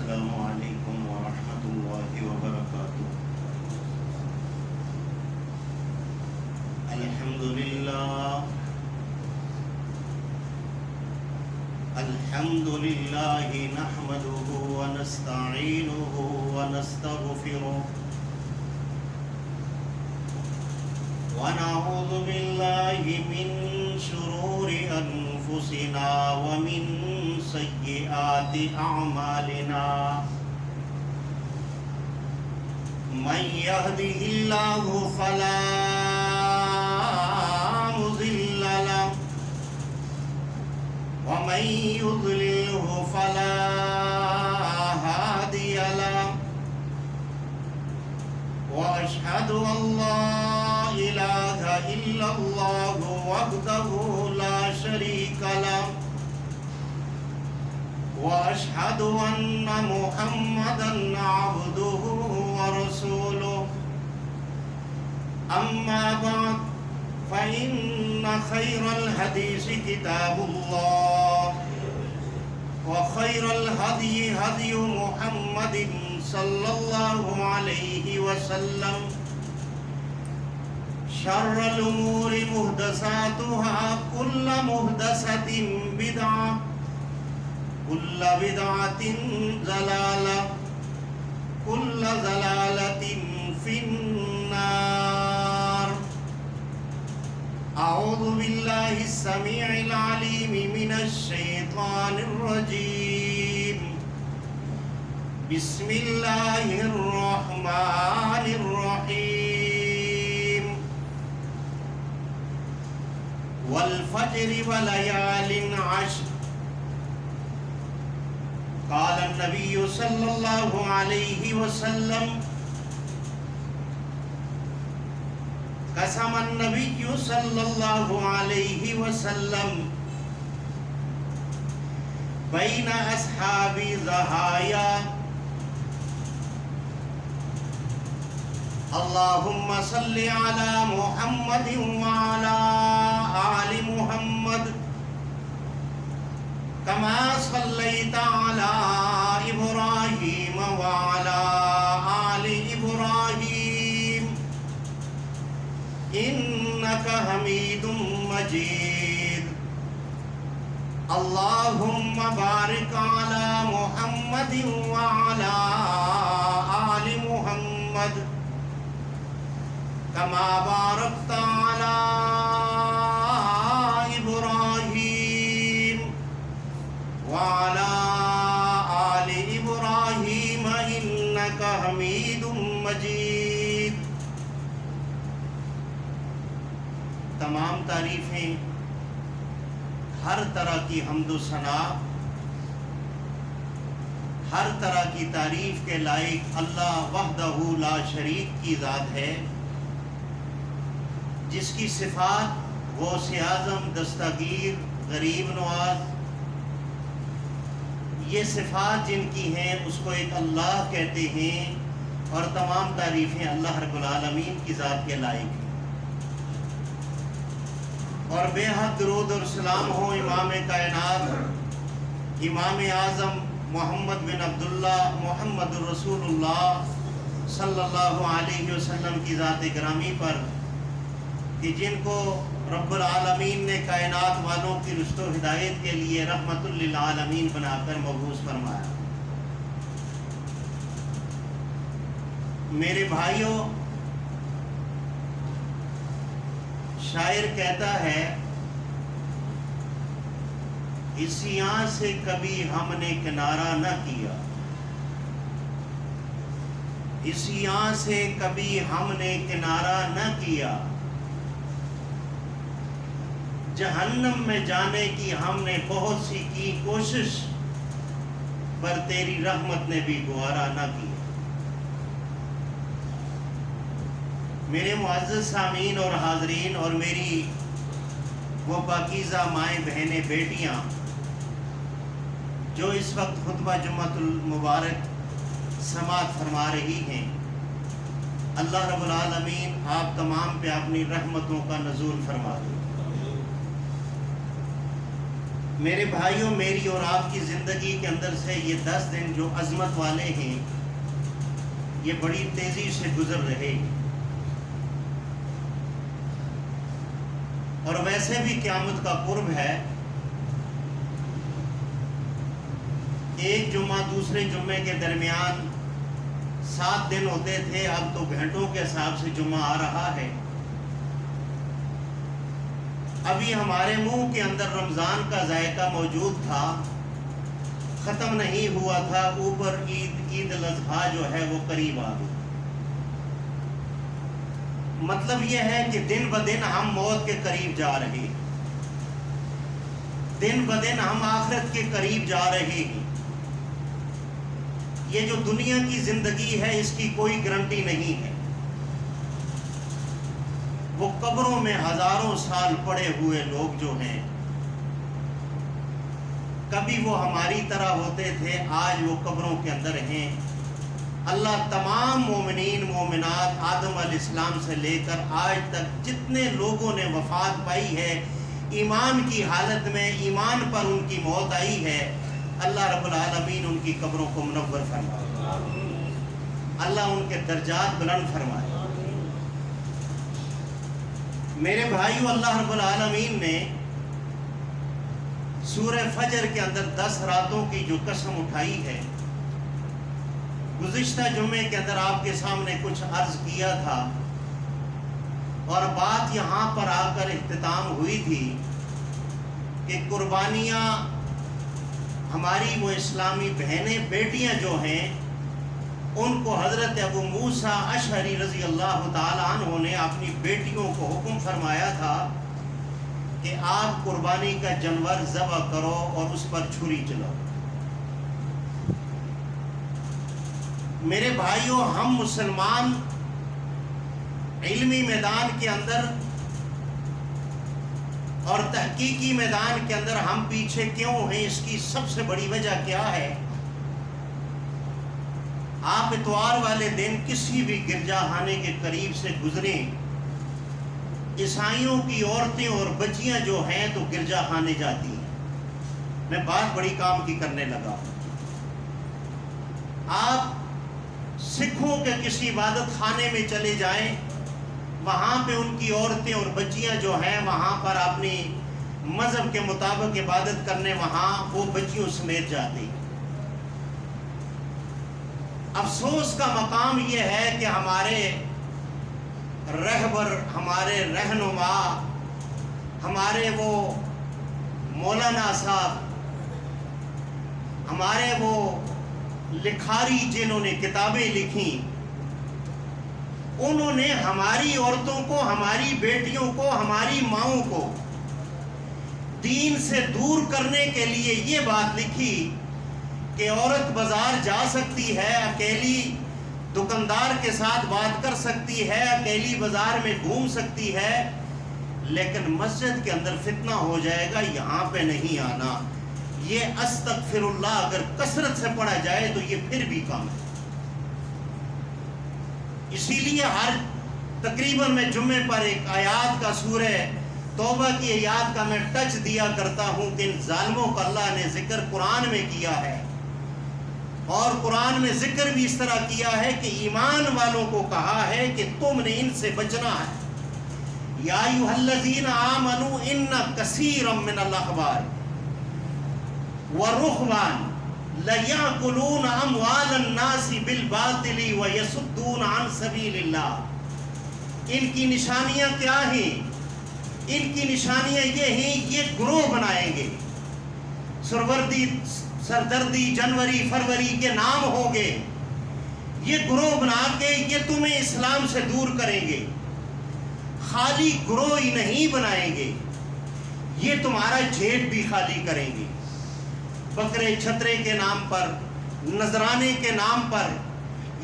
السلام علیکم ورحمۃ اللہ وبرکاتہ۔ الحمد للہ نحمده ونستعینه ونستغفره ونعوذ باللہ من شرور انفسنا ومن سیئات اعمالنا، من يهده الله فلا مضل له ومن يضلله فلا هادي له، وأشهد أن لا إله إلا الله وحده لا شريك له، وأشهد أن محمدًا عبده ورسوله، أما بعد فإن خير الحديث كتاب الله، وخير الهدي هدي محمد صلى الله عليه وسلم، شر الأمور محدثاتها، كل محدثة بدعة، كل بدعة ضلالة، كل ضلالة في النار۔ أعوذ بالله السميع العليم من الشيطان الرجيم، بسم الله الرحمن الرحيم، والفجر وليال عشر، قال النبي صلى الله عليه وسلم، قسم النبي صلى الله عليه وسلم بين أصحابي ضحايا، اللهم صل على محمد وعلى آل محمد كما صليت على إبراهيم وعلى آل إبراهيم إنك حميد مجيد، اللهم بارك على محمد وعلى آل محمد كما باركت على إبراهيم وعلى آل إبراهيم إنك حميد مجيد۔ تمام تعریفیں، ہر طرح کی حمد و ثنا، ہر طرح کی تعریف کے لائق اللہ وحدہ لا شریک کی ذات ہے، جس کی صفات غوث اعظم، دستگیر، غریب نواز، یہ صفات جن کی ہیں اس کو ایک اللہ کہتے ہیں، اور تمام تعریفیں اللہ رب العالمین کی ذات کے لائق ہیں۔ اور بے حد درود اور سلام ہو امام کائنات، امام اعظم محمد بن عبداللہ محمد الرسول اللہ صلی اللہ علیہ وسلم کی ذات گرامی پر، کہ جن کو رب العالمین نے کائنات والوں کی رشد و ہدایت کے لیے رحمت للعالمین بنا کر مبعوث فرمایا۔ میرے بھائیوں، شاعر کہتا ہے، عصیاں سے کبھی ہم نے کنارہ نہ کیا، عصیاں سے کبھی ہم نے کنارہ نہ کیا، جہنم میں جانے کی ہم نے بہت سی کی کوشش، پر تیری رحمت نے بھی گوارا نہ کیا۔ میرے معزز سامعین اور حاضرین، اور میری وہ پاکیزہ مائیں، بہنیں، بیٹیاں جو اس وقت خطبہ جمعۃ المبارک سماعت فرما رہی ہیں، اللہ رب العالمین آپ تمام پہ اپنی رحمتوں کا نزول فرما دے۔ میرے بھائیوں، میری اور آپ کی زندگی کے اندر سے یہ 10 دن جو عظمت والے ہیں، یہ بڑی تیزی سے گزر رہے، اور ویسے بھی قیامت کا قرب ہے۔ ایک جمعہ دوسرے جمعے کے درمیان 7 دن ہوتے تھے، اب تو گھنٹوں کے حساب سے جمعہ آ رہا ہے۔ ابھی ہمارے منہ کے اندر رمضان کا ذائقہ موجود تھا، ختم نہیں ہوا تھا، اوپر عید الاضحیٰ جو ہے وہ قریب آ گئی۔ مطلب یہ ہے کہ دن بدن ہم موت کے قریب جا رہے ہیں، دن بدن ہم آخرت کے قریب جا رہے ہیں۔ یہ جو دنیا کی زندگی ہے اس کی کوئی گارنٹی نہیں ہے۔ وہ قبروں میں ہزاروں سال پڑے ہوئے لوگ جو ہیں، کبھی وہ ہماری طرح ہوتے تھے، آج وہ قبروں کے اندر ہیں۔ اللہ تمام مومنین مومنات آدم علیہ السلام سے لے کر آج تک جتنے لوگوں نے وفات پائی ہے ایمان کی حالت میں، ایمان پر ان کی موت آئی ہے، اللہ رب العالمین ان کی قبروں کو منور فرمائے، اللہ ان کے درجات بلند فرمائے۔ میرے بھائیو، اللہ رب العالمین نے سورہ فجر کے اندر 10 راتوں کی جو قسم اٹھائی ہے، گزشتہ جمعے کے اندر آپ کے سامنے کچھ عرض کیا تھا، اور بات یہاں پر آ کر اختتام ہوئی تھی کہ قربانیاں ہماری وہ اسلامی بہنیں بیٹیاں جو ہیں، ان کو حضرت ابو موسیٰ اشعری رضی اللہ تعالیٰ عنہ نے اپنی بیٹیوں کو حکم فرمایا تھا کہ آپ قربانی کا جانور ذبح کرو اور اس پر چھری چلاؤ۔ میرے بھائیوں، ہم مسلمان علمی میدان کے اندر اور تحقیقی میدان کے اندر ہم پیچھے کیوں ہیں؟ اس کی سب سے بڑی وجہ کیا ہے؟ آپ اتوار والے دن کسی بھی گرجا خانے کے قریب سے گزریں، عیسائیوں کی عورتیں اور بچیاں جو ہیں تو گرجا خانے جاتی ہیں۔ میں بات بڑی کام کی کرنے لگا۔ آپ سکھوں کے کسی عبادت خانے میں چلے جائیں، وہاں پہ ان کی عورتیں اور بچیاں جو ہیں وہاں پر اپنی مذہب کے مطابق عبادت کرنے وہاں وہ بچیوں سمیت جاتی ہیں۔ افسوس کا مقام یہ ہے کہ ہمارے رہبر، ہمارے رہنما، ہمارے وہ مولانا صاحب، ہمارے وہ لکھاری جنہوں نے کتابیں لکھی، انہوں نے ہماری عورتوں کو، ہماری بیٹیوں کو، ہماری ماؤں کو دین سے دور کرنے کے لیے یہ بات لکھی کہ عورت بازار جا سکتی ہے، اکیلی دکاندار کے ساتھ بات کر سکتی ہے، اکیلی بازار میں گھوم سکتی ہے، لیکن مسجد کے اندر فتنہ ہو جائے گا، یہاں پہ نہیں آنا۔ یہ استغفر اللہ اگر کثرت سے پڑھا جائے تو یہ پھر بھی کم ہے۔ اسی لیے ہر تقریباً میں جمعے پر ایک آیات کا سورہ توبہ کی آیات کا میں ٹچ دیا کرتا ہوں کہ ان ظالموں کا اللہ نے ذکر قرآن میں کیا ہے، اور قرآن میں ذکر بھی اس طرح کیا ہے کہ ایمان والوں کو کہا ہے کہ تم نے ان سے بچنا ہے۔ یا ایھا الذین آمنوا ان کثیرا من الاحبار والرہبان لیأکلون اموال الناس بالباطل ویصدون عن سبیل اللہ۔ ان کی نشانیاں کیا ہیں؟ ان کی نشانیاں یہ ہیں، یہ گروہ بنائیں گے، سردردی جنوری فروری کے نام ہوں گے، یہ گروہ بنا کے یہ تمہیں اسلام سے دور کریں گے۔ خالی گروہ ہی نہیں بنائیں گے، یہ تمہارا جیب بھی خالی کریں گے، بکرے چھترے کے نام پر، نذرانے کے نام پر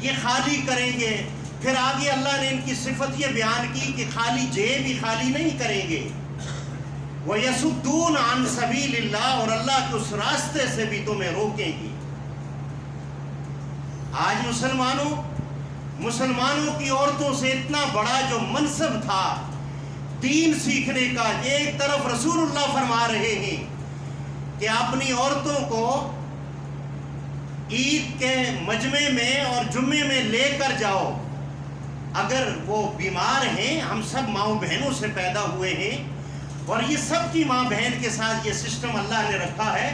یہ خالی کریں گے۔ پھر آگے اللہ نے ان کی صفت یہ بیان کی کہ خالی جیب ہی خالی نہیں کریں گے، وَيَصُدُّونَ عَن سَبِيلِ اللَّهِ، اور اللہ کے اس راستے سے بھی تمہیں روکیں گی۔ آج مسلمانوں کی عورتوں سے اتنا بڑا جو منصب تھا دین سیکھنے کا، ایک طرف رسول اللہ فرما رہے ہیں کہ اپنی عورتوں کو عید کے مجمع میں اور جمعے میں لے کر جاؤ، اگر وہ بیمار ہیں، ہم سب ماؤں بہنوں سے پیدا ہوئے ہیں اور یہ سب کی ماں بہن کے ساتھ یہ سسٹم اللہ نے رکھا ہے،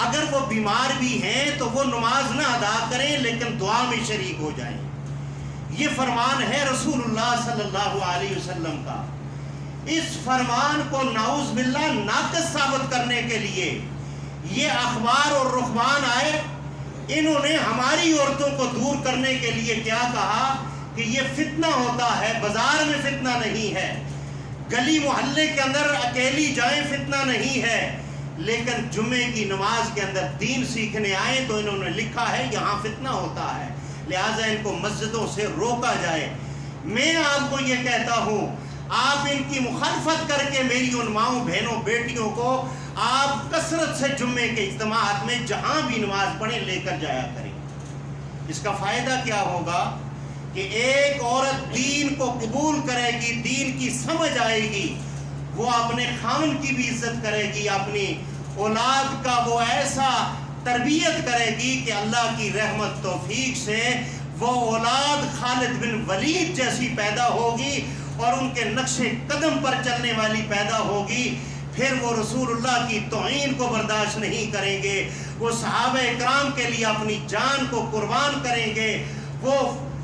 اگر وہ بیمار بھی ہیں تو وہ نماز نہ ادا کریں لیکن دعا میں شریک ہو جائیں۔ یہ فرمان ہے رسول اللہ صلی اللہ علیہ وسلم کا۔ اس فرمان کو نعوذ باللہ ناقص ثابت کرنے کے لیے یہ اخبار اور رہبان آئے، انہوں نے ہماری عورتوں کو دور کرنے کے لیے کیا کہا کہ یہ فتنہ ہوتا ہے، بازار میں فتنہ نہیں ہے، گلی محلے کے اندر اکیلی جائیں فتنہ نہیں ہے، لیکن جمعے کی نماز کے اندر دین سیکھنے آئے تو انہوں نے لکھا ہے یہاں فتنہ ہوتا ہے، لہٰذا ان کو مسجدوں سے روکا جائے۔ میں آپ کو یہ کہتا ہوں، آپ ان کی مخالفت کر کے میری ان ماؤں بہنوں بیٹیوں کو آپ کثرت سے جمعے کے اجتماعات میں جہاں بھی نماز پڑھیں لے کر جایا کریں۔ اس کا فائدہ کیا ہوگا کہ ایک عورت دین کو قبول کرے گی، دین کی سمجھ آئے گی، وہ اپنے خاوند کی بھی عزت کرے گی، اپنی اولاد کا وہ ایسا تربیت کرے گی کہ اللہ کی رحمت توفیق سے وہ اولاد خالد بن ولید جیسی پیدا ہوگی اور ان کے نقش قدم پر چلنے والی پیدا ہوگی۔ پھر وہ رسول اللہ کی توہین کو برداشت نہیں کریں گے، وہ صحابہ اکرام کے لیے اپنی جان کو قربان کریں گے، وہ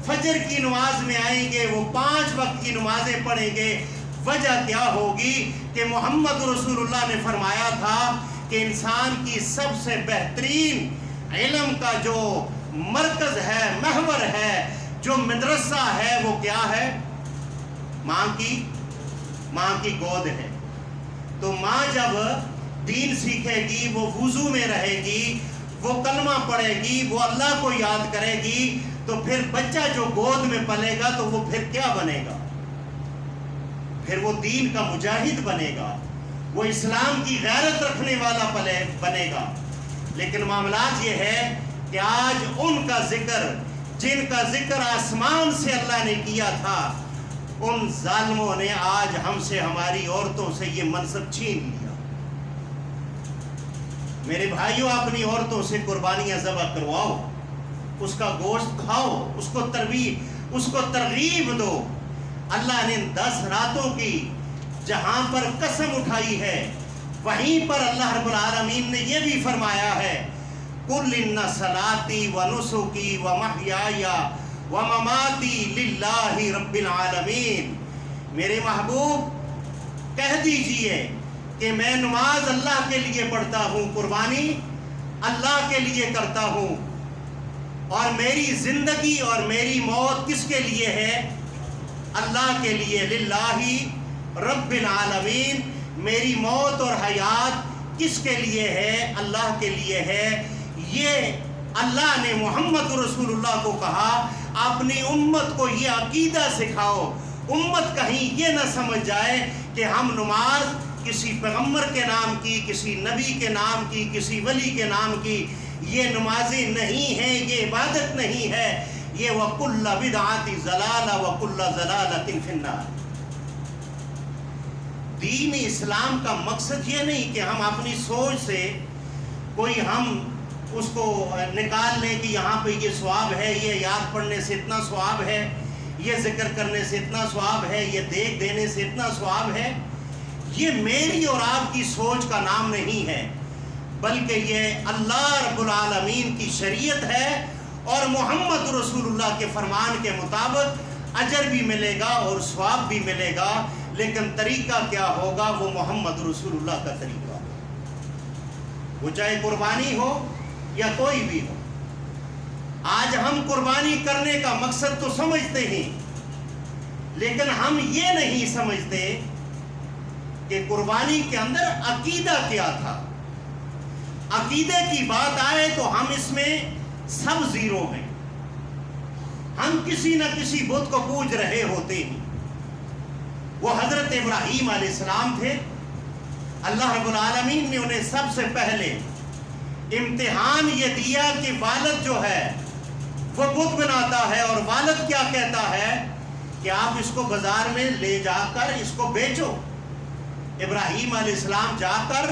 فجر کی نماز میں آئیں گے، وہ 5 وقت کی نمازیں پڑھیں گے۔ وجہ کیا ہوگی کہ محمد رسول اللہ نے فرمایا تھا کہ انسان کی سب سے بہترین علم کا جو مرکز ہے، محور ہے، جو مدرسہ ہے، وہ کیا ہے؟ ماں کی گود ہے۔ تو ماں جب دین سیکھے گی، وہ وضو میں رہے گی، وہ کلمہ پڑھے گی، وہ اللہ کو یاد کرے گی، تو پھر بچہ جو گود میں پلے گا تو وہ پھر کیا بنے گا؟ پھر وہ دین کا مجاہد بنے گا، وہ اسلام کی غیرت رکھنے والا بنے گا۔ لیکن معاملات یہ ہے کہ آج ان کا ذکر، جن کا ذکر آسمان سے اللہ نے کیا تھا، ان ظالموں نے آج ہم سے، ہماری عورتوں سے یہ منصب چھین لیا۔ میرے بھائیوں، اپنی عورتوں سے قربانیاں ذبح کرواؤ، اس کا گوشت کھاؤ، اس کو ترغیب دو۔ اللہ نے 10 راتوں کی جہاں پر قسم اٹھائی ہے، وہیں پر اللہ رب العالمین نے یہ بھی فرمایا ہے، قُلْ إِنَّ صَلَاتِي وَنُسُكِي وَمَحْيَايَ وَمَمَاتِي لِلَّهِ رَبِّ الْعَالَمِينَ۔ میرے محبوب کہہ دیجئے کہ میں نماز اللہ کے لیے پڑھتا ہوں، قربانی اللہ کے لیے کرتا ہوں، اور میری زندگی اور میری موت کس کے لیے ہے؟ اللہ کے لیے۔ للہ رب العالمین، میری موت اور حیات کس کے لیے ہے؟ اللہ کے لیے ہے۔ یہ اللہ نے محمد رسول اللہ کو کہا، اپنی امت کو یہ عقیدہ سکھاؤ، امت کہیں یہ نہ سمجھ جائے کہ ہم نماز کسی پیغمبر کے نام کی، کسی نبی کے نام کی، کسی ولی کے نام کی، یہ نمازیں نہیں ہیں، یہ عبادت نہیں ہے، یہ وَكُلَّ بِدْعَةٍ ضَلَالَةٍ وَكُلَّ ضَلَالَةٍ فِي النَّارِ۔ دین اسلام کا مقصد یہ نہیں کہ ہم اپنی سوچ سے کوئی ہم اس کو نکال لیں کہ یہاں پہ یہ ثواب ہے، یہ یاد پڑھنے سے اتنا ثواب ہے، یہ ذکر کرنے سے اتنا ثواب ہے، یہ دیکھ دینے سے اتنا ثواب ہے۔ یہ میری اور آپ کی سوچ کا نام نہیں ہے، بلکہ یہ اللہ رب العالمین کی شریعت ہے، اور محمد رسول اللہ کے فرمان کے مطابق اجر بھی ملے گا اور ثواب بھی ملے گا، لیکن طریقہ کیا ہوگا؟ وہ محمد رسول اللہ کا طریقہ، وہ چاہے قربانی ہو یا کوئی بھی ہو۔ آج ہم قربانی کرنے کا مقصد تو سمجھتے ہیں، لیکن ہم یہ نہیں سمجھتے کہ قربانی کے اندر عقیدہ کیا تھا۔ عقیدے کی بات آئے تو ہم اس میں سب زیرو ہیں، ہم کسی نہ کسی بت کو پوج رہے ہوتے ہیں۔ وہ حضرت ابراہیم علیہ السلام تھے، اللہ رب العالمین نے انہیں سب سے پہلے امتحان یہ دیا کہ والد جو ہے وہ بت بناتا ہے، اور والد کیا کہتا ہے کہ آپ اس کو بازار میں لے جا کر اس کو بیچو۔ ابراہیم علیہ السلام جا کر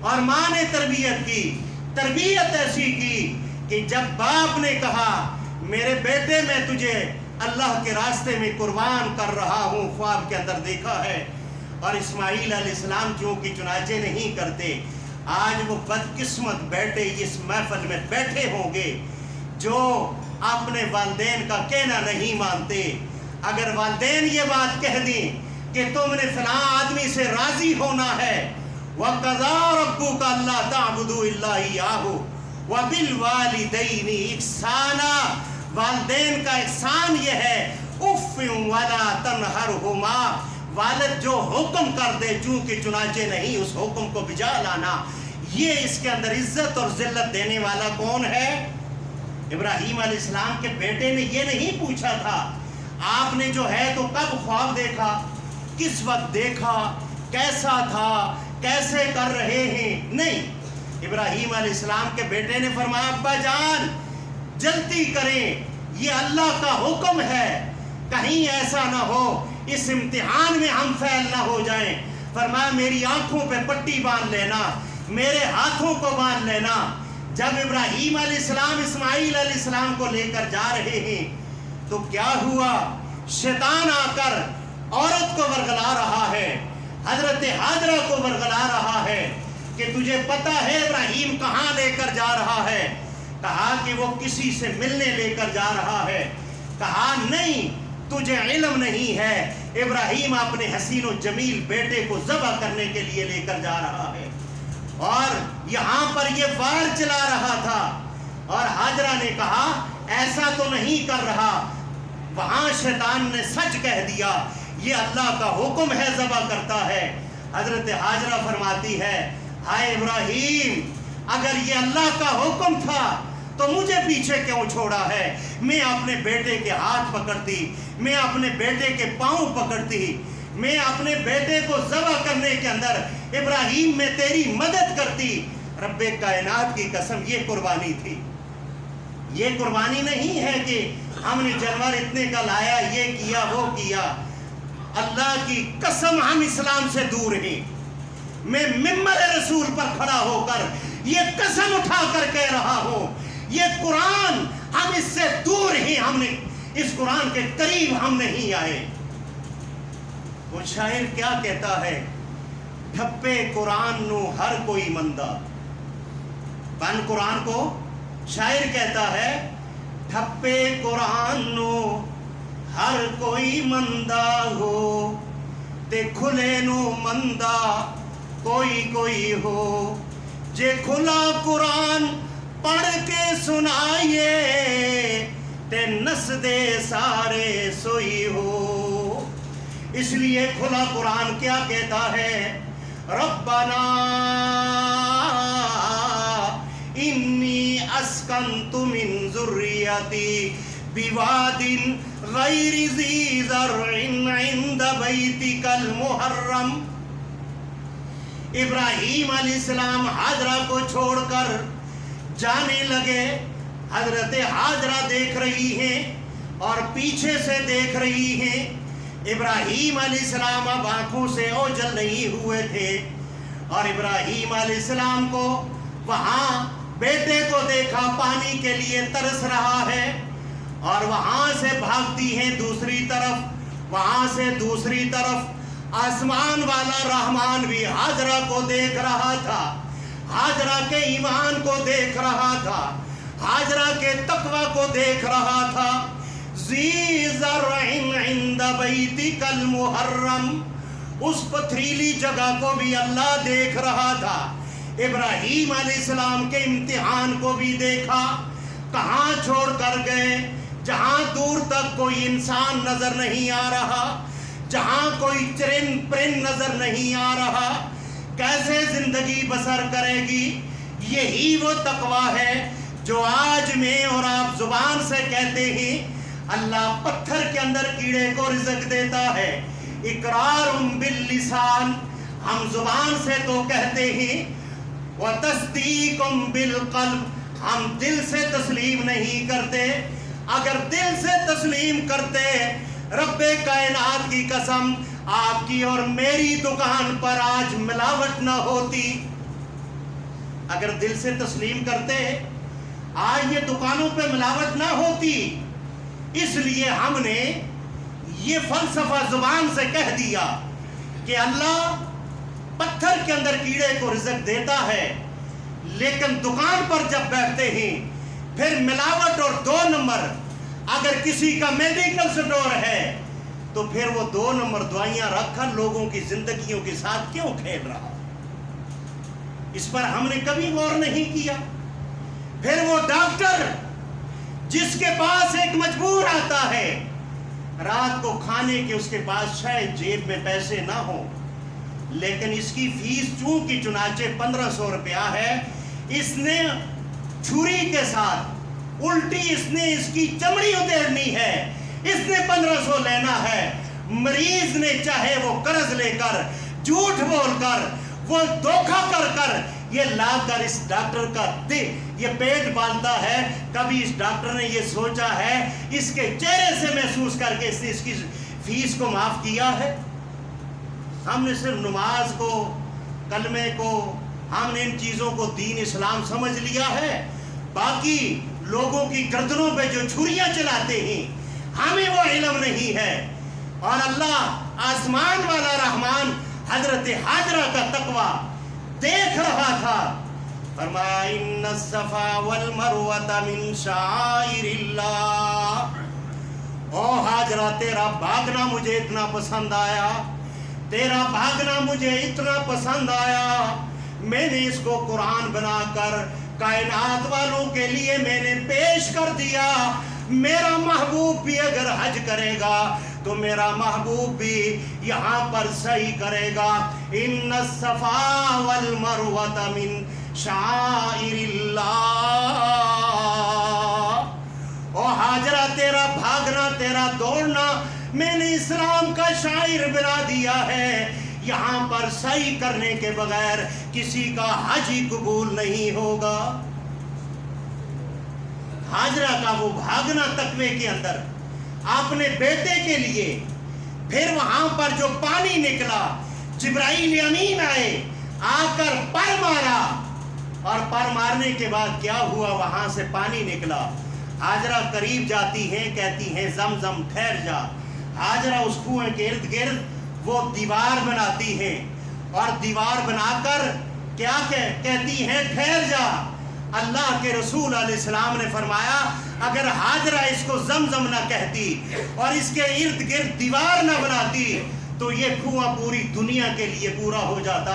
اور ماں نے تربیت کی، تربیت ایسی کی کہ جب باپ نے کہا میرے بیٹے میں تجھے اللہ کے راستے میں قربان کر رہا ہوں، خواب کے اندر دیکھا ہے، اور اسماعیل علیہ السلام چونکہ چنانچہ نہیں کرتے، آج وہ بدقسمت بیٹے اس محفل میں بیٹھے ہوں گے جو اپنے والدین کا کہنا نہیں مانتے۔ اگر والدین یہ بات کہہ دیں کہ تم نے فلاں آدمی سے راضی ہونا ہے، وَقَضَىٰ رَبُّكَ أَلَّا تَعْبُدُوا إِلَّا إِيَّاهُ وَبِالْوَالِدَيْنِ إِحْسَانًا، والدین کا احسان یہ ہے اُفٍّ وَلَا تَنْهَرْهُمَا، والد جو حکم کر دے چونکہ چنانچہ نہیں، اس حکم کو بجا لانا۔ یہ اس کے اندر عزت اور ذلت دینے والا کون ہے؟ ابراہیم علیہ السلام کے بیٹے نے یہ نہیں پوچھا تھا آپ نے جو ہے تو کب خواب دیکھا، کس وقت دیکھا، کیسا تھا، کیسے کر رہے ہیں، نہیں، ابراہیم علیہ السلام کے بیٹے نے فرمایا ابا جان جلدی کریں، یہ اللہ کا حکم ہے، کہیں ایسا نہ ہو اس امتحان میں ہم فیل نہ ہو جائیں۔ فرمایا میری آنکھوں پہ پٹی باندھ لینا، میرے ہاتھوں کو باندھ لینا۔ جب ابراہیم علیہ السلام اسماعیل علیہ السلام کو لے کر جا رہے ہیں تو کیا ہوا، شیطان آ کر عورت کو ورغلا رہا ہے، حضرت حاجرہ کو ورغلا رہا ہے کہ تجھے پتہ ہے ابراہیم کہاں لے کر جا رہا ہے؟ کہا کہ وہ کسی سے ملنے لے کر جا رہا ہے۔ کہا نہیں تجھے علم نہیں ہے، ابراہیم اپنے حسین و جمیل بیٹے کو ذبح کرنے کے لیے لے کر جا رہا ہے، اور یہاں پر یہ وار چلا رہا تھا۔ اور حاجرہ نے کہا ایسا تو نہیں کر رہا، وہاں شیطان نے سچ کہہ دیا، یہ اللہ کا حکم ہے، ذبح کرتا ہے۔ حضرت حاجرہ فرماتی ہے ہائے ابراہیم، اگر یہ اللہ کا حکم تھا تو مجھے پیچھے کیوں چھوڑا ہے؟ میں اپنے بیٹے کے ہاتھ پکڑتی، میں اپنے بیٹے کے پاؤں پکڑتی، میں اپنے بیٹے کو ذبح کرنے کے اندر ابراہیم میں تیری مدد کرتی۔ رب کائنات کی قسم یہ قربانی تھی، یہ قربانی نہیں ہے کہ ہم نے جانور اتنے کا لایا، یہ کیا وہ کیا۔ اللہ کی قسم ہم اسلام سے دور ہیں۔ میں ممبر رسول پر کھڑا ہو کر یہ قسم اٹھا کر کہہ رہا ہوں، یہ قرآن ہم اس سے دور ہیں، ہم نے اس قرآن کے قریب ہم نہیں آئے۔ وہ شاعر کیا کہتا ہے، ٹھپے قرآن نو ہر کوئی مندہ، پن قرآن کو شاعر کہتا ہے ٹھپے قرآن نو ہر کوئی مندہ ہو، تے کھلے نو مندہ کوئی کوئی ہو، جے کھلا قرآن پڑھ کے سنائیے تے نس دے سارے سوئی ہو۔ اس لیے کھلا قرآن کیا کہتا ہے، ربنا انی اسکنت من ذریتی بواد غیر ذی زرع عند بیتک المحرم۔ ابراہیم علیہ السلام حاجرہ کو چھوڑ کر جانے لگے، حضرت حاجرہ دیکھ رہی ہیں اور پیچھے سے دیکھ رہی ہیں۔ ابراہیم علیہ السلام اب آنکھوں سے اوجھل نہیں ہوئے تھے، اور ابراہیم علیہ السلام کو وہاں بیٹے کو دیکھا، پانی کے لیے ترس رہا ہے، اور وہاں سے بھاگتی ہیں دوسری طرف، وہاں سے دوسری طرف آسمان والا رحمان بھی حاجرہ کو دیکھ رہا تھا، حاجرہ کے ایمان کو دیکھ رہا تھا، حاجرہ کے تقوی کو دیکھ رہا تھا۔ ذی زرع عند بیتک المحرم، اس پتھریلی جگہ کو بھی اللہ دیکھ رہا تھا، ابراہیم علیہ السلام کے امتحان کو بھی دیکھا۔ کہاں چھوڑ کر گئے؟ جہاں دور تک کوئی انسان نظر نہیں آ رہا، جہاں کوئی چرند پرند نظر نہیں آ رہا، کیسے زندگی بسر کرے گی؟ یہی وہ تقوی ہے جو آج میں اور آپ زبان سے کہتے ہیں۔ اللہ پتھر کے اندر کیڑے کو رزق دیتا ہے، اقرار باللسان، ہم زبان سے تو کہتے ہیں، وتصدیق بالقلب، ہم دل سے تسلیم نہیں کرتے۔ اگر دل سے تسلیم کرتے، رب کائنات کی قسم آپ کی اور میری دکان پر آج ملاوٹ نہ ہوتی۔ اگر دل سے تسلیم کرتے آج یہ دکانوں پہ ملاوٹ نہ ہوتی. اس لیے ہم نے یہ فلسفہ زبان سے کہہ دیا کہ اللہ پتھر کے اندر کیڑے کو رزق دیتا ہے، لیکن دکان پر جب بیٹھتے ہیں پھر ملاوٹ اور 2 نمبر. اگر کسی کا میڈیکل سٹور ہے تو پھر وہ 2 نمبر دوائیاں رکھ کر لوگوں کی زندگیوں کے ساتھ کیوں کھیل رہا؟ اس پر ہم نے کبھی غور نہیں کیا. پھر وہ ڈاکٹر جس کے پاس ایک مجبور آتا ہے رات کو کھانے کے، اس کے پاس شاید جیب میں پیسے نہ ہوں، لیکن اس کی فیس چونکہ چنانچہ 1500 روپیہ ہے، اس نے چھری کے ساتھ الٹی اس نے اس کی چمڑی ادھیڑنی ہے، اس نے 1500 لینا ہے. مریض نے چاہے وہ قرض لے کر، جھوٹ بول کر، وہ دھوکہ کر کر یہ لا کر اس ڈاکٹر کا یہ پیٹ پالتا ہے. کبھی اس ڈاکٹر نے یہ سوچا ہے، اس کے چہرے سے محسوس کر کے اس نے اس کی فیس کو معاف کیا ہے؟ ہم نے صرف نماز کو، کلمے کو، ہم نے ان چیزوں کو دین اسلام سمجھ لیا ہے. باقی لوگوں کی گردنوں پہ جو چھریاں چلاتے ہیں ہمیں وہ علم نہیں ہے. اور اللہ آسمان والا رحمان حضرت حاجرہ کا تقوی دیکھ رہا تھا. فرمایا ان الصفا والمروۃ من شعائر اللہ. او حاجرہ تیرا بھاگنا مجھے اتنا پسند آیا، تیرا بھاگنا مجھے اتنا پسند آیا، میں نے اس کو قرآن بنا کر کائنات والوں کے لیے میں نے پیش کر دیا. میرا محبوب بھی اگر حج کرے گا تو میرا محبوب بھی یہاں پر سعی کرے گا. ان الصفا والمروۃ من شعائر اللہ. او حاجرہ تیرا بھاگنا، تیرا دوڑنا میں نے اسلام کا شاعر بنا دیا ہے. یہاں پر سعی کرنے کے بغیر کسی کا حج ہی قبول نہیں ہوگا. حاجرہ کا وہ بھاگنا تقوی کے اندر اپنے بیٹے کے لیے. پھر وہاں پر جو پانی نکلا، جبرائیل امین آئے، آ کر پر مارا، اور پر مارنے کے بعد کیا ہوا؟ وہاں سے پانی نکلا. حاجرہ قریب جاتی ہیں، کہتی ہیں زمزم ٹھہر جا. حاجرہ اس کنویں کے ارد گرد وہ دیوار بناتی ہیں، اور دیوار بنا کر کیا کہتی ہیں؟ ٹھہر جا. اللہ کے رسول علیہ السلام نے فرمایا اگر حاجرہ اس کو زمزم نہ کہتی اور اس کے ارد گرد دیوار نہ بناتی تو یہ کنواں پوری دنیا کے لیے پورا ہو جاتا.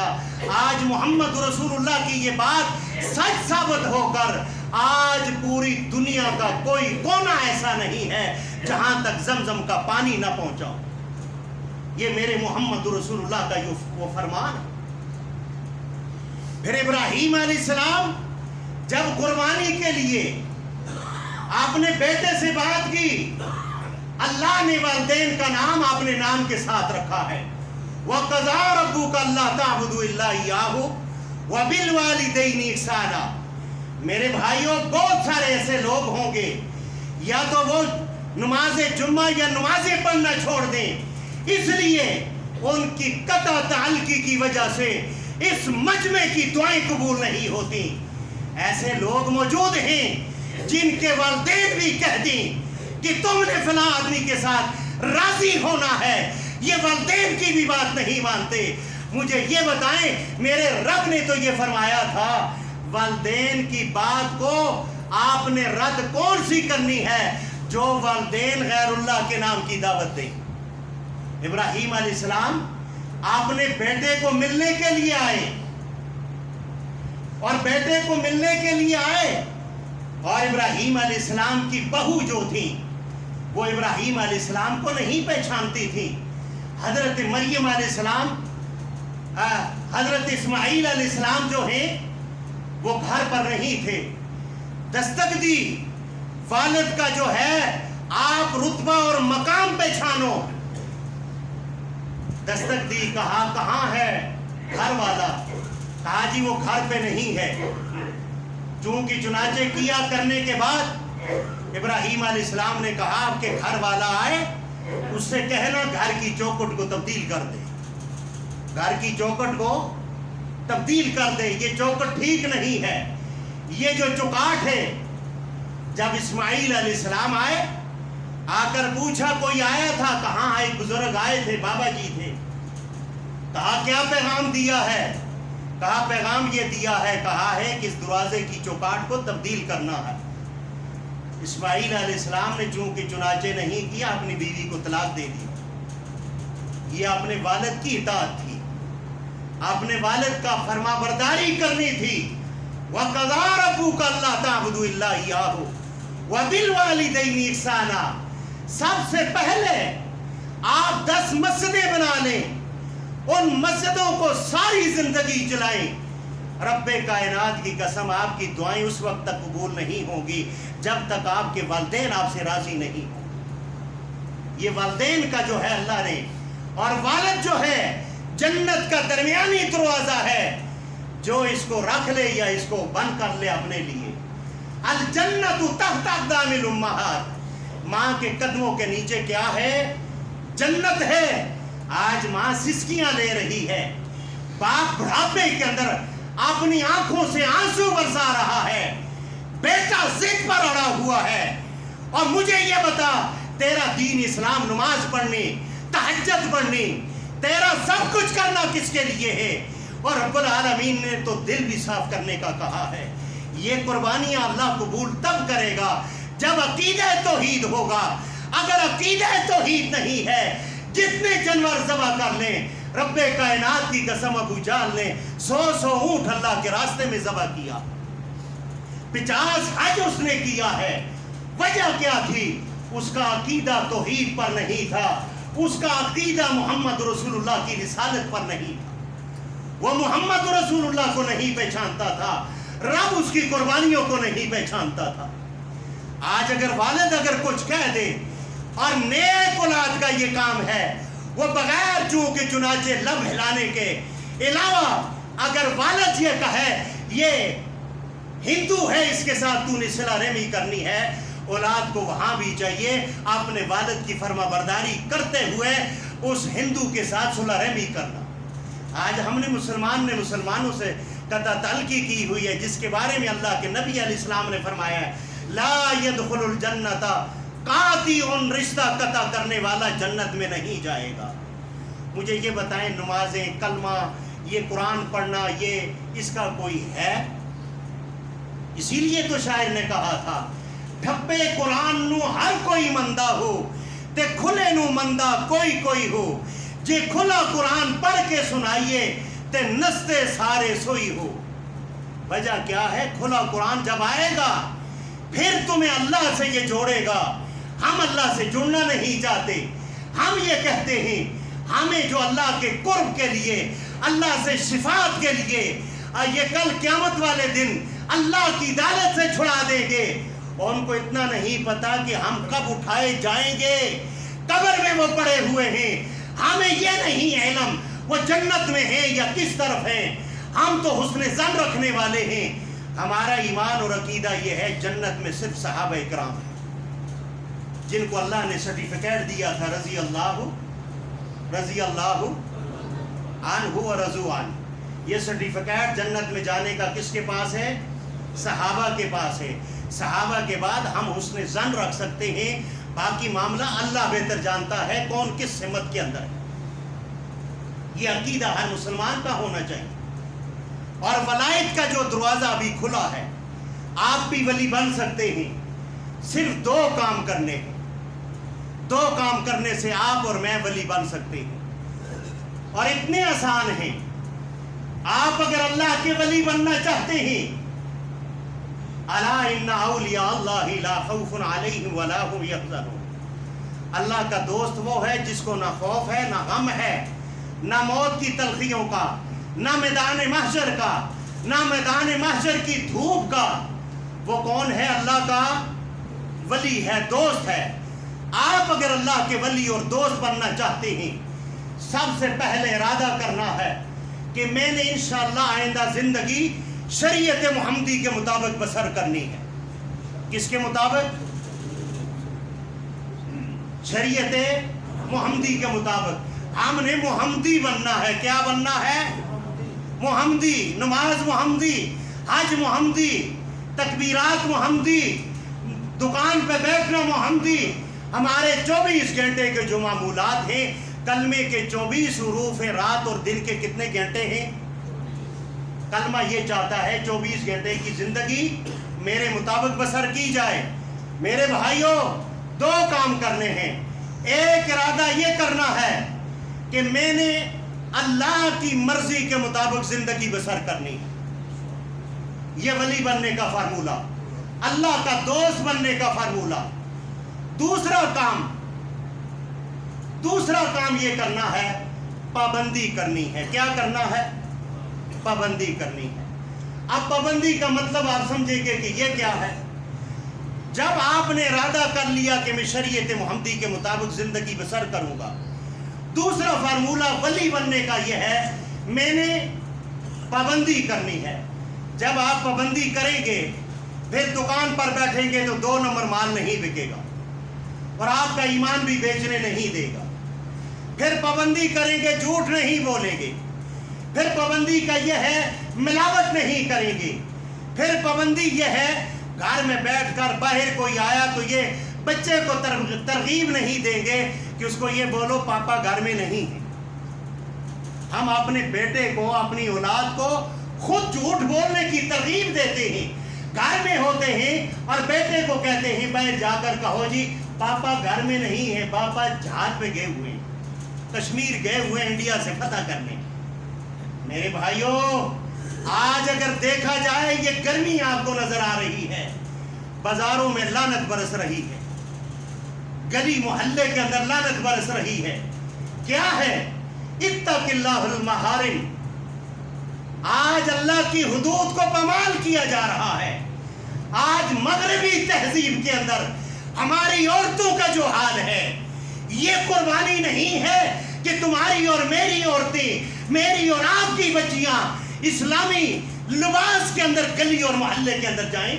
آج محمد رسول اللہ کی یہ بات سچ ثابت ہو کر آج پوری دنیا کا کوئی کونا ایسا نہیں ہے جہاں تک زمزم کا پانی نہ پہنچا. یہ میرے محمد رسول اللہ کا وہ فرمان. پھر ابراہیم علیہ السلام جب قربانی کے لیے اپنے بیٹے سے بات کی، اللہ نے والدین کا نام اپنے نام کے ساتھ رکھا ہے. وَقَضَىٰ رَبُّكَ أَلَّا تَعْبُدُوا إِلَّا إِيَّاهُ وَبِالْوَالِدَيْنِ إِحْسَانًا. میرے بھائیوں، بہت سارے ایسے لوگ ہوں گے یا تو وہ نماز جمعہ یا نمازیں پڑھنا چھوڑ دیں، اس لیے ان کی قطع تعلقی کی وجہ سے اس مجمع کی دعائیں قبول نہیں ہوتی. ایسے لوگ موجود ہیں جن کے والدین بھی کہہ دیں کہ تم نے فلاں آدمی کے ساتھ راضی ہونا ہے، یہ والدین کی بھی بات نہیں مانتے. مجھے یہ بتائیں، میرے رب نے تو یہ فرمایا تھا والدین کی بات کو آپ نے رد کون سی کرنی ہے؟ جو والدین غیر اللہ کے نام کی دعوت دیں. ابراہیم علیہ السلام اپنے بیٹے کو ملنے کے لیے آئے، اور بیٹے کو ملنے کے لیے آئے، اور ابراہیم علیہ السلام کی بہو جو تھی وہ ابراہیم علیہ السلام کو نہیں پہچانتی تھی. حضرت مریم علیہ السلام، حضرت اسماعیل علیہ السلام جو ہیں وہ گھر پر نہیں تھے. دستک دی والد کا جو ہے آپ رتبہ اور مقام پہچانو. دستک دی، کہا کہاں ہے گھر والا؟ کہا جی وہ گھر پہ نہیں ہے. چونکہ چنانچہ کیا کرنے کے بعد ابراہیم علیہ السلام نے کہا آپ کے گھر والا آئے، اس سے کہنا گھر کی چوکھٹ کو تبدیل کر دے. گھر کی چوکھٹ کو تبدیل کر دے. یہ چوکٹ ٹھیک نہیں ہے. یہ جو چوکاٹ ہے، جب اسماعیل علیہ السلام آئے، آ کر پوچھا کوئی آیا تھا؟ کہاں آئے؟ بزرگ آئے تھے، بابا جی تھے. کہا کیا پیغام دیا ہے؟ کہا پیغام یہ دیا ہے، کہا ہے کہ اس دروازے کی چوکاٹ کو تبدیل کرنا ہے. اسماعیل علیہ السلام نے چونکہ چنانچہ نہیں کیا، اپنی بیوی کو طلاق دے دی. یہ اپنے والد کی اطاعت تھی، اپنے والد کا فرما برداری کرنی تھی. وَقَضَىٰ رَبُّكَ أَلَّا تَعْبُدُوا إِلَّا إِيَّاهُ وَبِالْوَالِدَيْنِ إِحْسَانًا. سب سے پہلے آپ 10 مسجدیں بنا لیں، ان مسجدوں کو ساری زندگی چلائیں. رب کائنات کی قسم، آپ کی دعائیں اس وقت تک قبول نہیں ہوں گی جب تک آپ کے والدین آپ سے راضی نہیں ہوں. یہ والدین کا جو ہے اللہ نے، اور والد جو ہے جنت کا درمیانی دروازہ ہے، جو اس کو رکھ لے یا اس کو بند کر لے اپنے لیے. الجنت تحت اقدام الامہات. ماں کے قدموں کے نیچے کیا ہے؟ جنت ہے. آج ماں سسکیاں لے رہی ہے، باپ بڑھاپے کے اندر اپنی آنکھوں سے آنسو برسا رہا ہے، بیٹا ضد پر اڑا ہوا ہے. اور مجھے یہ بتا، تیرا دین اسلام، نماز پڑھنی، تہجد پڑھنی، تیرا سب کچھ کرنا کس کے لیے ہے؟ اور رب العالمین نے تو دل بھی صاف کرنے کا کہا ہے. یہ قربانیاں اللہ قبول تب کرے گا جب عقیدہ توحید ہوگا. اگر عقیدہ توحید نہیں ہے، جتنے جانور ذبح کر لیں، رب کائنات کی قسم ابو جہل نے 100 اونٹ اللہ کے راستے میں ذبح کیا، 50 حج اس نے کیا ہے. وجہ کیا تھی؟ اس کا عقیدہ توحید پر نہیں تھا، اس کا عقیدہ محمد رسول اللہ کی رسالت پر نہیں تھا. وہ محمد رسول اللہ کو نہیں پہچانتا تھا، رب اس کی قربانیوں کو نہیں پہچانتا تھا. آج اگر والد اگر کچھ کہہ دے، اور نیک اولاد کا یہ کام ہے، وہ بغیر چونکہ چنانچہ لب ہلانے کے علاوہ اگر والد یہ کہے یہ ہندو ہے، اس کے ساتھ تو نے صلہ رحمی کرنی ہے، اولاد کو وہاں بھی چاہیے اپنے والد کی فرما برداری کرتے ہوئے اس ہندو کے ساتھ صلہ رحمی کرنا. آج ہم نے مسلمانوں سے قطع تعلقی کی ہوئی ہے، جس کے بارے میں اللہ کے نبی علیہ السلام نے فرمایا ہے، لا يدخل الجنت قاطع، رشتہ قطع کرنے والا جنت میں نہیں جائے گا. مجھے یہ بتائیں، نمازیں، کلمہ، یہ قرآن پڑھنا، یہ اس کا کوئی ہے؟ اسی لیے تو شاعر نے کہا تھا، ٹھپے قرآن نو ہر کوئی مندہ ہو، تے کھلے نو مندہ کوئی کوئی ہو. جے کھلا قرآن پڑھ کے سنائیے، تے نستے سارے سوئی ہو. وجہ کیا ہے؟ کھلا قرآن جب آئے گا پھر تمہیں اللہ سے یہ جوڑے گا. ہم اللہ سے جڑنا نہیں چاہتے. ہم یہ کہتے ہیں ہمیں جو اللہ کے قرب کے لیے، اللہ سے شفاعت کے لیے، یہ کل قیامت والے دن اللہ کی عدالت سے چھڑا دیں گے. اور ان کو اتنا نہیں پتا کہ ہم کب اٹھائے جائیں گے. قبر میں وہ پڑے ہوئے ہیں، ہمیں یہ نہیں علم وہ جنت میں ہیں یا کس طرف ہیں. ہم تو حسن ظن رکھنے والے ہیں. ہمارا ایمان اور عقیدہ یہ ہے، جنت میں صرف صحابہ کرام ہیں جن کو اللہ نے سرٹیفکیٹ دیا تھا، رضی اللہ عنہ و رضوا عنہ. یہ سرٹیفکیٹ جنت میں جانے کا کس کے پاس ہے؟ صحابہ کے پاس ہے. صحابہ کے بعد ہم حسن ظن رکھ سکتے ہیں، باقی معاملہ اللہ بہتر جانتا ہے کون کس سمت کے اندر ہے. یہ عقیدہ ہر مسلمان کا ہونا چاہیے. اور ولایت کا جو دروازہ ابھی کھلا ہے، آپ بھی ولی بن سکتے ہیں. صرف 2 کام کرنے ہیں. 2 کام کرنے سے آپ اور میں ولی بن سکتے ہیں، اور اتنے آسان ہیں. آپ اگر اللہ کے ولی بننا چاہتے ہیں، الا ان اولیاء اللہ لا خوف علیہم ولا هم یحزنون. اللہ کا دوست وہ ہے جس کو نہ خوف ہے، نہ غم ہے، نہ موت کی تلخیوں کا، نہ میدان محشر کا، نہ میدان محشر کی دھوپ کا. وہ کون ہے؟ اللہ کا ولی ہے، دوست ہے. آپ اگر اللہ کے ولی اور دوست بننا چاہتے ہیں، سب سے پہلے ارادہ کرنا ہے کہ میں نے انشاءاللہ آئندہ زندگی شریعت محمدی کے مطابق بسر کرنی ہے. کس کے مطابق؟ شریعت محمدی کے مطابق. ہم نے محمدی بننا ہے. کیا بننا ہے؟ محمدی، نماز محمدی، حج محمدی، تکبیرات محمدی، دکان پہ بیٹھنا محمدی، ہمارے 24 گھنٹے کے جو معمولات ہیں، کلمے کے 24 حروف ہیں، رات اور دن کے کتنے گھنٹے ہیں؟ کلمہ یہ چاہتا ہے 24 گھنٹے کی زندگی میرے مطابق بسر کی جائے۔ میرے بھائیوں، 2 کام کرنے ہیں۔ ایک ارادہ یہ کرنا ہے کہ میں نے اللہ کی مرضی کے مطابق زندگی بسر کرنی ہے، یہ ولی بننے کا فارمولہ، اللہ کا دوست بننے کا فارمولہ۔ دوسرا کام یہ کرنا ہے، پابندی کرنی ہے۔ کیا کرنا ہے؟ پابندی کرنی ہے۔ اب پابندی کا مطلب آپ سمجھیں گے کہ یہ کیا ہے؟ جب آپ نے ارادہ کر لیا کہ میں شریعت محمدی کے مطابق زندگی بسر کروں گا، دوسرا فارمولہ ولی بننے کا یہ ہے، میں نے پابندی کرنی ہے۔ جب آپ پابندی کریں گے، پھر دکان پر بیٹھیں گے تو 2 نمبر مال نہیں بکے گا اور آپ کا ایمان بھی بیچنے نہیں دے گا۔ پھر پابندی کریں گے، جھوٹ نہیں بولیں گے۔ پھر پابندی کا یہ ہے، ملاوٹ نہیں کریں گے۔ پھر پابندی یہ ہے، گھر میں بیٹھ کر باہر کوئی آیا تو یہ بچے کو ترغیب نہیں دیں گے کہ اس کو یہ بولو پاپا گھر میں نہیں ہے۔ ہم اپنے بیٹے کو، اپنی اولاد کو خود جھوٹ بولنے کی ترغیب دیتے ہیں، گھر میں ہوتے ہیں اور بیٹے کو کہتے ہیں باہر جا کر کہو جی پاپا گھر میں نہیں ہے، پاپا جہاز پہ گئے ہوئے ہیں، کشمیر گئے ہوئے ہیں انڈیا سے فتح کرنے۔ میرے بھائیوں، آج اگر دیکھا جائے یہ گرمی آپ کو نظر آ رہی ہے، بازاروں میں لعنت برس رہی ہے، گلی محلے کے اندر لعنت برس رہی ہے۔ کیا ہے؟ اتق اللہ المحارم۔ آج اللہ کی حدود کو پامال کیا جا رہا ہے۔ آج مغربی تہذیب کے اندر ہماری عورتوں کا جو حال ہے، یہ قربانی نہیں ہے کہ تمہاری اور میری عورتیں، میری اور آپ کی بچیاں اسلامی لباس کے اندر گلی اور محلے کے اندر جائیں۔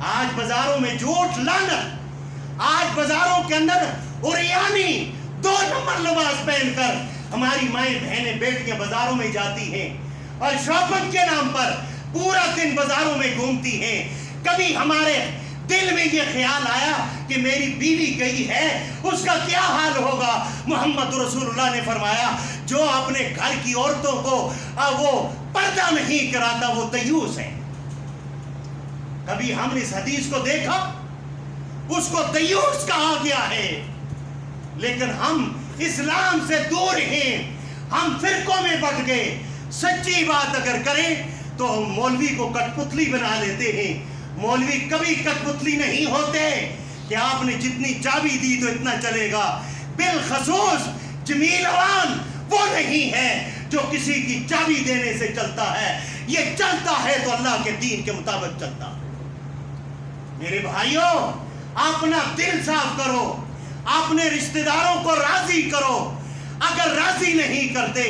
آج بازاروں میں جھوٹ، لعنت، آج بازاروں کے اندر عریانی 2 نمبر لباس پہن کر ہماری مائیں بہنیں بیٹیاں بازاروں میں جاتی ہیں اور شاپنگ کے نام پر پورا دن بازاروں میں گھومتی ہیں۔ کبھی ہمارے دل میں یہ خیال آیا کہ میری بیوی گئی ہے، اس کا کیا حال ہوگا؟ محمد رسول اللہ نے فرمایا جو اپنے گھر کی عورتوں کو وہ پردہ نہیں کراتا وہ دیوس ہے۔ کبھی ہم نے اس حدیث کو دیکھا؟ اس کو دیوس کہا گیا ہے، لیکن ہم اسلام سے دور ہیں، ہم فرقوں میں بٹ گئے۔ سچی بات اگر کریں تو مولوی کو کٹ پتلی بنا لیتے ہیں۔ مولوی کبھی کٹ پتلی نہیں ہوتے کہ آپ نے جتنی چابی دی تو اتنا چلے گا۔ بالخصوص جمیل اوان وہ نہیں ہے جو کسی کی چابی دینے سے چلتا ہے، یہ چلتا ہے تو اللہ کے دین کے مطابق چلتا ہے۔ میرے بھائیوں، اپنا دل صاف کرو، اپنے رشتہ داروں کو راضی کرو۔ اگر راضی نہیں کرتے،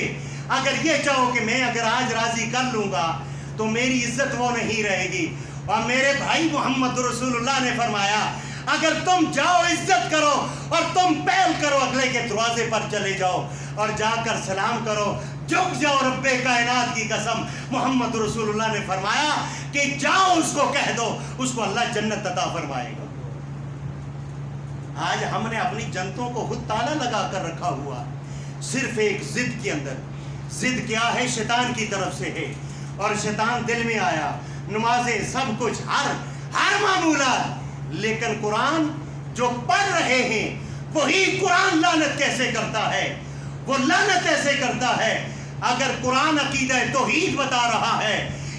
اگر یہ چاہو کہ میں اگر آج راضی کر لوں گا تو میری عزت وہ نہیں رہے گی۔ اور میرے بھائی محمد رسول اللہ نے فرمایا اگر تم جاؤ عزت کرو اور تم پہل کرو، اگلے کے دروازے پر چلے جاؤ اور جا کر سلام کرو، جھک جاؤ رب کائنات کی قسم۔ محمد رسول اللہ نے فرمایا کہ جاؤ اس کو کہہ دو، اس کو اللہ جنت عطا فرمائے گا۔ آج ہم نے اپنی جنتوں کو خود تالا لگا کر رکھا ہوا، صرف ایک ضد کے اندر۔ ضد کیا ہے؟ شیطان کی طرف سے ہے، اور شیطان دل میں آیا، نمازیں سب کچھ، ہر معمولات، لیکن قرآن جو پڑھ رہے ہیں وہی قرآن لعنت کیسے کرتا ہے؟ وہ لعنت ایسے کرتا ہے اگر قرآن عقیدہ توحید بتا رہا ہے،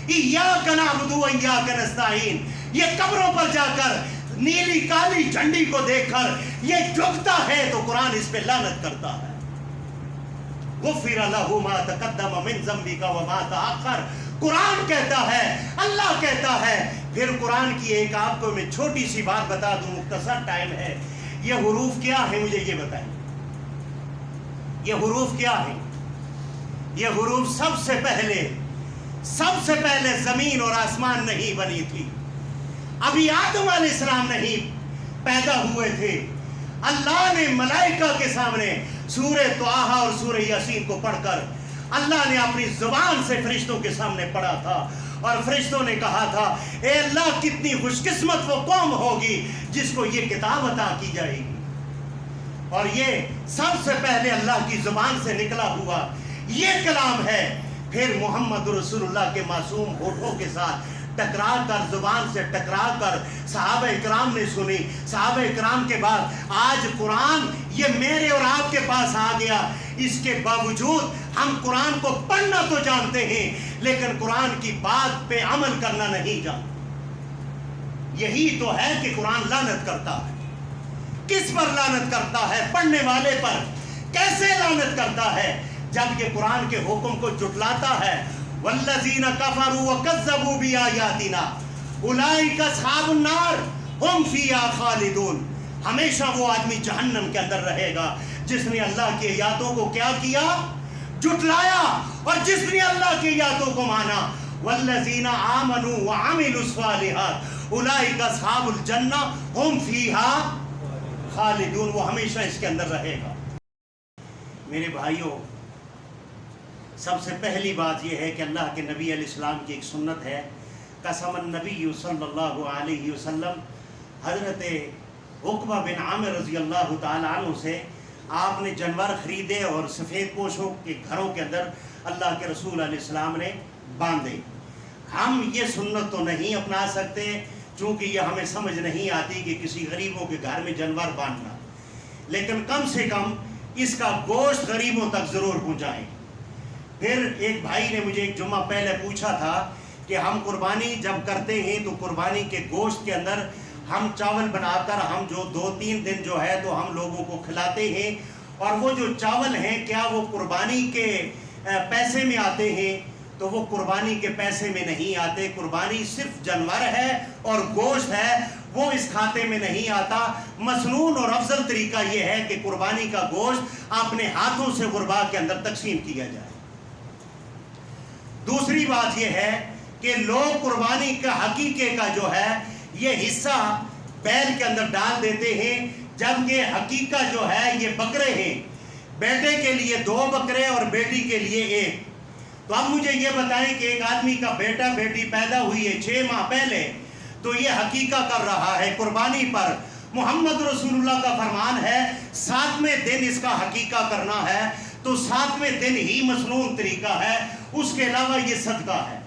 ایاک نعبد و ایاک نستعین، یہ قبروں پر جا کر نیلی کالی جھنڈی کو دیکھ کر یہ جھکتا ہے تو قرآن اس پہ لعنت کرتا ہے۔ غفر لہ ما تقدم من ذنبک وما تأخر، قرآن کہتا ہے، اللہ کہتا ہے۔ پھر قرآن کی ایک آپ کو میں چھوٹی سی بات بتا دوں، مختصر ٹائم ہے۔ یہ حروف کیا ہے مجھے یہ بتائیں، یہ حروف کیا ہے؟ یہ حروف سب سے پہلے زمین اور آسمان نہیں بنی تھی، ابھی آدم علیہ السلام نہیں پیدا ہوئے تھے۔ اللہ نے ملائکہ کے سامنے سورہ طٰہٰ اور سورہ یاسین کو پڑھ کر اللہ نے اپنی زبان سے فرشتوں کے سامنے پڑھا تھا اور فرشتوں نے کہا تھا اے اللہ کتنی خوش قسمت وہ قوم ہوگی جس کو یہ کتاب عطا کی جائے گی. اور یہ سب سے پہلے اللہ کی زبان سے نکلا ہوا یہ کلام ہے. پھر محمد رسول اللہ کے معصوم ہونٹوں کے ساتھ ٹکرا کر، زبان سے ٹکرا کر صحابہ اکرام نے سنی. صحابہ اکرام کے بعد آج قرآن یہ میرے اور آپ کے پاس آ گیا. اس کے باوجود ہم قرآن کو پڑھنا تو جانتے ہیں لیکن قرآن کی بات پہ عمل کرنا نہیں جانتے. یہی تو ہے کہ قرآن لعنت کرتا ہے. کس پر لعنت کرتا ہے؟ پڑھنے والے پر. کیسے لعنت کرتا ہے؟ جب یہ قرآن کے حکم کو جھٹلاتا ہے. والذین کفروا وکذبوا بآیاتنا اولئک اصحاب النار هم فیہا خالدون. ہمیشہ وہ آدمی جہنم کے اندر رہے گا جس نے اللہ کی آیاتوں کو کیا کیا؟ جھٹلایا. اور جس نے اللہ کی آیاتوں کو مانا. والذین آمنوا وعملوا الصالحات اولئک اصحاب الجنہ هم فیہا خالدون. وہ ہمیشہ اس کے اندر رہے گا. میرے بھائیوں، سب سے پہلی بات یہ ہے کہ اللہ کے نبی علیہ السلام کی ایک سنت ہے. قسم النبی صلی اللہ علیہ وسلم، حضرت عقبہ بن عامر رضی اللہ تعالیٰ عنہ سے آپ نے جانور خریدے اور سفید پوشوں کے گھروں کے اندر اللہ کے رسول علیہ السلام نے باندھے. ہم یہ سنت تو نہیں اپنا سکتے چونکہ یہ ہمیں سمجھ نہیں آتی کہ کسی غریبوں کے گھر میں جانور باندھنا، لیکن کم سے کم اس کا گوشت غریبوں تک ضرور پہنچائیں. پھر ایک بھائی نے مجھے ایک جمعہ پہلے پوچھا تھا کہ ہم قربانی جب کرتے ہیں تو قربانی کے گوشت کے اندر ہم چاول بنا کر ہم جو 2-3 دن جو ہے تو ہم لوگوں کو کھلاتے ہیں، اور وہ جو چاول ہیں کیا وہ قربانی کے پیسے میں آتے ہیں؟ تو وہ قربانی کے پیسے میں نہیں آتے. قربانی صرف جانور ہے اور گوشت ہے، وہ اس کھاتے میں نہیں آتا. مسنون اور افضل طریقہ یہ ہے کہ قربانی کا گوشت اپنے ہاتھوں سے غربا کے اندر تقسیم کیا جائے. دوسری بات یہ ہے کہ لوگ قربانی کا حقیقے کا جو ہے یہ حصہ بیل کے اندر ڈال دیتے ہیں، جبکہ حقیقہ جو ہے یہ بکرے ہیں. بیٹے کے لیے 2 بکرے اور بیٹی کے لیے 1. تو اب مجھے یہ بتائیں کہ ایک آدمی کا بیٹا بیٹی پیدا ہوئی ہے 6 ماہ پہلے، تو یہ حقیقہ کر رہا ہے قربانی پر. محمد رسول اللہ کا فرمان ہے 7ویں دن اس کا حقیقہ کرنا ہے، تو 7ویں دن ہی مسنون طریقہ ہے، اس کے علاوہ یہ صدقہ ہے.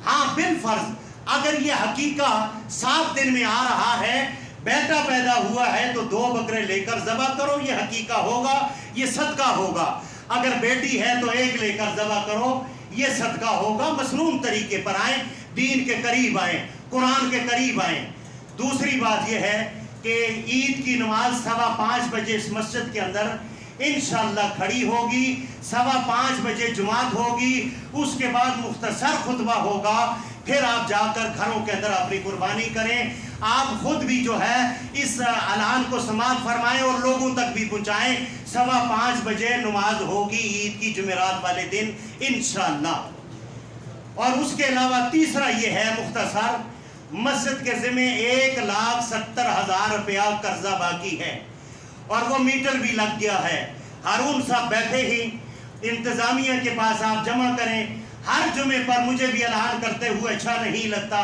ہاں بالفرض اگر یہ حقیقہ 7 دن میں آ رہا ہے، بیٹا پیدا ہوا ہے تو 2 بکرے لے کر ذبح کرو، یہ حقیقہ ہوگا، یہ صدقہ ہوگا. اگر بیٹی ہے تو 1 لے کر ذبح کرو، یہ صدقہ ہوگا. مسنون طریقے پر آئیں، دین کے قریب آئیں، قرآن کے قریب آئیں. دوسری بات یہ ہے کہ عید کی نماز 5:15 بجے اس مسجد کے اندر انشاءاللہ کھڑی ہوگی. 5:15 بجے جماعت ہوگی، اس کے بعد مختصر خطبہ ہوگا. پھر آپ جا کر گھروں کے اندر اپنی قربانی کریں. آپ خود بھی جو ہے اس اعلان کو سماعت فرمائیں اور لوگوں تک بھی پہنچائیں. 5:15 بجے نماز ہوگی عید کی جمعرات والے دن انشاءاللہ. اور اس کے علاوہ تیسرا یہ ہے مختصر، مسجد کے ذمہ 1,70,000 روپیہ قرضہ باقی ہے اور وہ میٹر بھی لگ گیا ہے. ہارون صاحب بیٹھے ہی، انتظامیہ کے پاس آپ جمع کریں. ہر جمعے پر مجھے بھی اعلان کرتے ہوئے اچھا نہیں لگتا،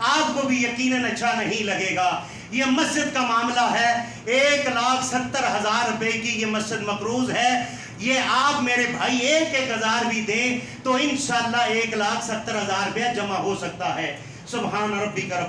آپ کو بھی یقیناً اچھا نہیں لگے گا. یہ مسجد کا معاملہ ہے، 1,70,000 روپے کی یہ مسجد مقروض ہے. یہ آپ میرے بھائی 1,000 بھی دیں تو انشاءاللہ 1,70,000 روپیہ جمع ہو سکتا ہے. سبحان ربک رب